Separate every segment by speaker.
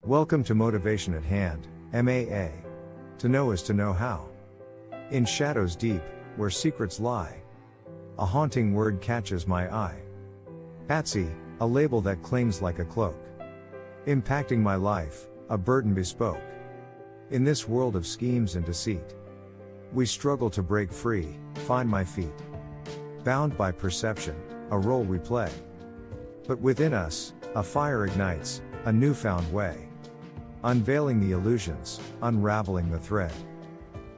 Speaker 1: Welcome to Motivation at Hand, MAA. To know is to know how. In shadows deep, where secrets lie, a haunting word catches my eye. Patsy, a label that clings like a cloak. Impacting my life, a burden bespoke. In this world of schemes and deceit, we struggle to break free, find my feet. Bound by perception, a role we play. But within us, a fire ignites, a newfound way. Unveiling the illusions, unraveling the thread.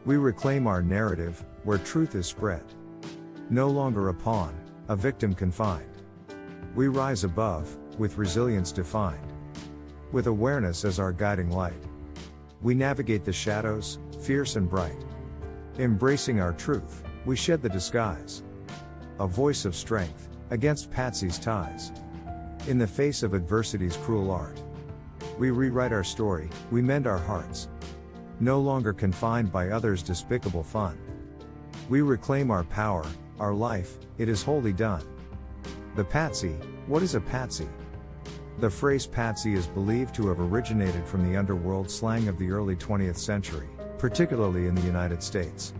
Speaker 1: We reclaim our narrative, where truth is spread. No longer a pawn, a victim confined. We rise above, with resilience defined. With awareness as our guiding light. We navigate the shadows, fierce and bright. Embracing our truth, we shed the disguise. A voice of strength, against Patsy's ties. In the face of adversity's cruel art. We rewrite our story, we mend our hearts. No longer confined by others' despicable fun. We reclaim our power, our life, it is wholly done. The Patsy, what is a Patsy? The phrase Patsy is believed to have originated from the underworld slang of the early 20th century, particularly in the United States.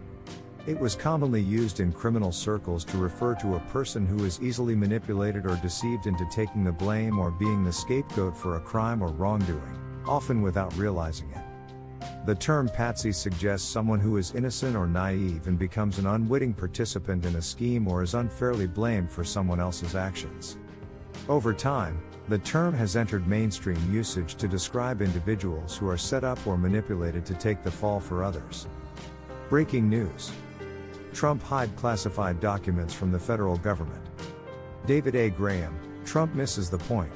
Speaker 1: It was commonly used in criminal circles to refer to a person who is easily manipulated or deceived into taking the blame or being the scapegoat for a crime or wrongdoing, often without realizing it. The term Patsy suggests someone who is innocent or naive and becomes an unwitting participant in a scheme or is unfairly blamed for someone else's actions. Over time, the term has entered mainstream usage to describe individuals who are set up or manipulated to take the fall for others. Breaking news. Trump hid classified documents from the federal government. David A. Graham, Trump misses the point.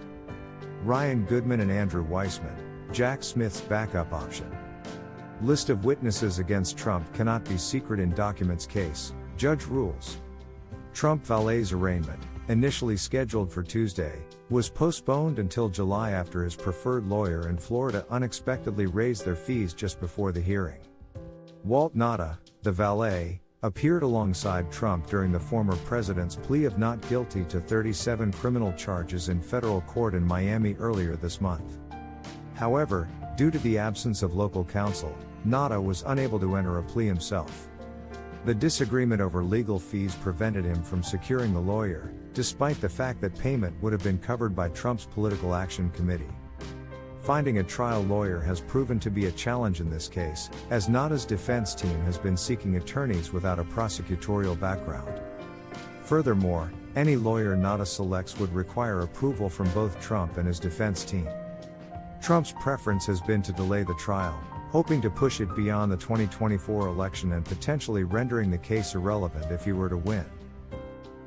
Speaker 1: Ryan Goodman and Andrew Weissman, Jack Smith's backup option. List of witnesses against Trump cannot be secret in documents case, judge rules. Trump valet's arraignment, initially scheduled for Tuesday, was postponed until July after his preferred lawyer in Florida unexpectedly raised their fees just before the hearing. Walt Nauta, the valet, appeared alongside Trump during the former president's plea of not guilty to 37 criminal charges in federal court in Miami earlier this month. However, due to the absence of local counsel, Nauta was unable to enter a plea himself. The disagreement over legal fees prevented him from securing the lawyer, despite the fact that payment would have been covered by Trump's political action committee. Finding a trial lawyer has proven to be a challenge in this case, as Nauta's defense team has been seeking attorneys without a prosecutorial background. Furthermore, any lawyer Nauta selects would require approval from both Trump and his defense team. Trump's preference has been to delay the trial, hoping to push it beyond the 2024 election and potentially rendering the case irrelevant if he were to win.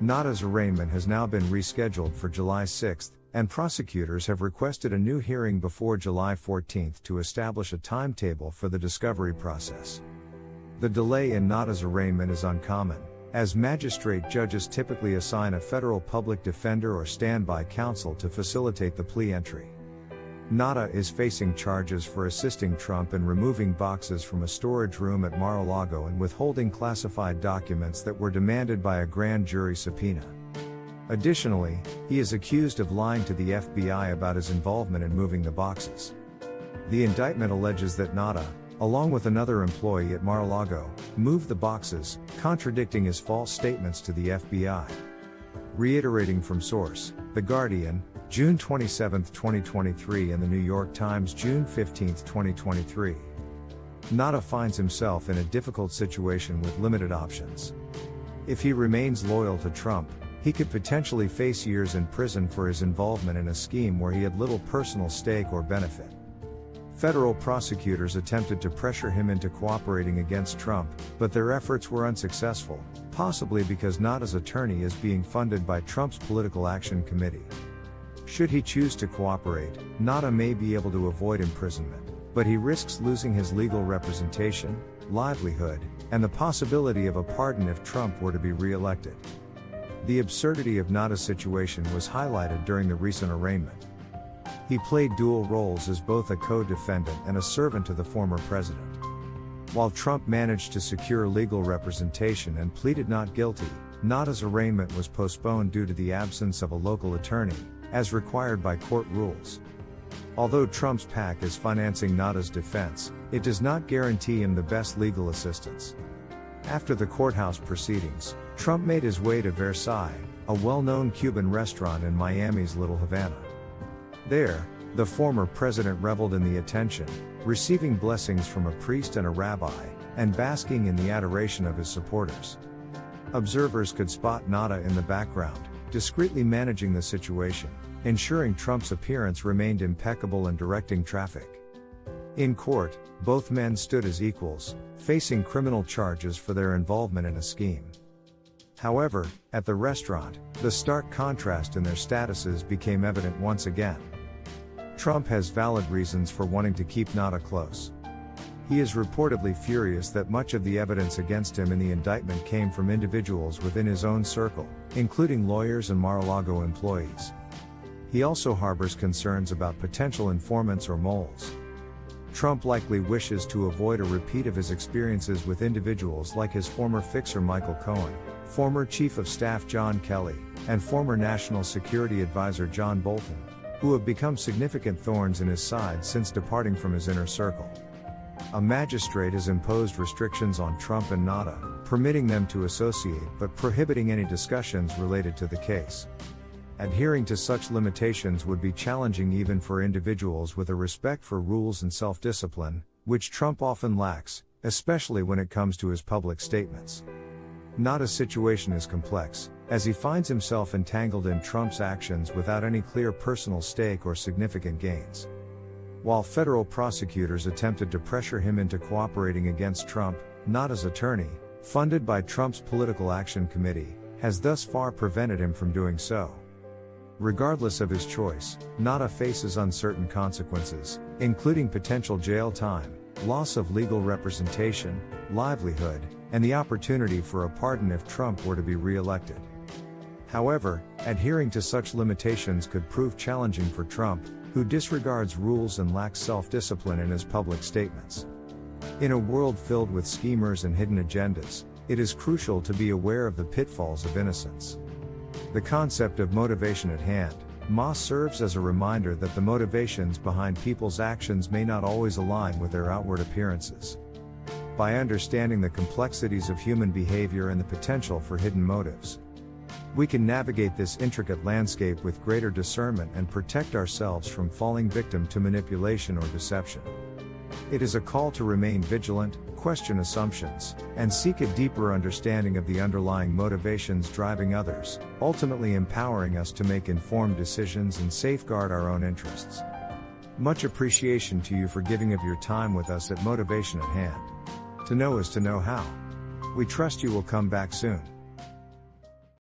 Speaker 1: Nauta's arraignment has now been rescheduled for July 6, and prosecutors have requested a new hearing before July 14 to establish a timetable for the discovery process. The delay in Nauta's arraignment is uncommon, as magistrate judges typically assign a federal public defender or standby counsel to facilitate the plea entry. Nauta is facing charges for assisting Trump in removing boxes from a storage room at Mar-a-Lago and withholding classified documents that were demanded by a grand jury subpoena. Additionally, he is accused of lying to the FBI about his involvement in moving the boxes. The indictment alleges that Nauta, along with another employee at Mar-a-Lago, moved the boxes, contradicting his false statements to the FBI. Reiterating from source, The Guardian, June 27, 2023 and The New York Times, June 15, 2023. Nauta finds himself in a difficult situation with limited options. If he remains loyal to Trump, he could potentially face years in prison for his involvement in a scheme where he had little personal stake or benefit. Federal prosecutors attempted to pressure him into cooperating against Trump, but their efforts were unsuccessful, possibly because Nauta's attorney is being funded by Trump's political action committee. Should he choose to cooperate, Nauta may be able to avoid imprisonment, but he risks losing his legal representation, livelihood, and the possibility of a pardon if Trump were to be re-elected. The absurdity of Nauta's situation was highlighted during the recent arraignment. He played dual roles as both a co-defendant and a servant to the former president. While Trump managed to secure legal representation and pleaded not guilty, Nauta's arraignment was postponed due to the absence of a local attorney, as required by court rules. Although Trump's PAC is financing Nada's defense, it does not guarantee him the best legal assistance. After the courthouse proceedings, Trump made his way to Versailles, a well-known Cuban restaurant in Miami's Little Havana. There, the former president reveled in the attention, receiving blessings from a priest and a rabbi, and basking in the adoration of his supporters. Observers could spot Nada in the background, discreetly managing the situation, ensuring Trump's appearance remained impeccable and directing traffic. In court, both men stood as equals, facing criminal charges for their involvement in a scheme. However, at the restaurant, the stark contrast in their statuses became evident once again. Trump has valid reasons for wanting to keep Nada close. He is reportedly furious that much of the evidence against him in the indictment came from individuals within his own circle, including lawyers and Mar-a-Lago employees. He also harbors concerns about potential informants or moles. Trump likely wishes to avoid a repeat of his experiences with individuals like his former fixer Michael Cohen, former Chief of Staff John Kelly, and former National Security Advisor John Bolton, who have become significant thorns in his side since departing from his inner circle. A magistrate has imposed restrictions on Trump and Nada, permitting them to associate but prohibiting any discussions related to the case. Adhering to such limitations would be challenging even for individuals with a respect for rules and self-discipline, which Trump often lacks, especially when it comes to his public statements. Nada's situation is complex, as he finds himself entangled in Trump's actions without any clear personal stake or significant gains. While federal prosecutors attempted to pressure him into cooperating against Trump, Nada's attorney, funded by Trump's Political Action Committee, has thus far prevented him from doing so. Regardless of his choice, Nada faces uncertain consequences, including potential jail time, loss of legal representation, livelihood, and the opportunity for a pardon if Trump were to be re-elected. However, adhering to such limitations could prove challenging for Trump, who disregards rules and lacks self-discipline in his public statements. In a world filled with schemers and hidden agendas, it is crucial to be aware of the pitfalls of innocence. The concept of motivation at hand, MA, serves as a reminder that the motivations behind people's actions may not always align with their outward appearances. By understanding the complexities of human behavior and the potential for hidden motives, we can navigate this intricate landscape with greater discernment and protect ourselves from falling victim to manipulation or deception. It is a call to remain vigilant, question assumptions, and seek a deeper understanding of the underlying motivations driving others, ultimately empowering us to make informed decisions and safeguard our own interests. Much appreciation to you for giving of your time with us at Motivation at Hand. To know is to know how. We trust you will come back soon.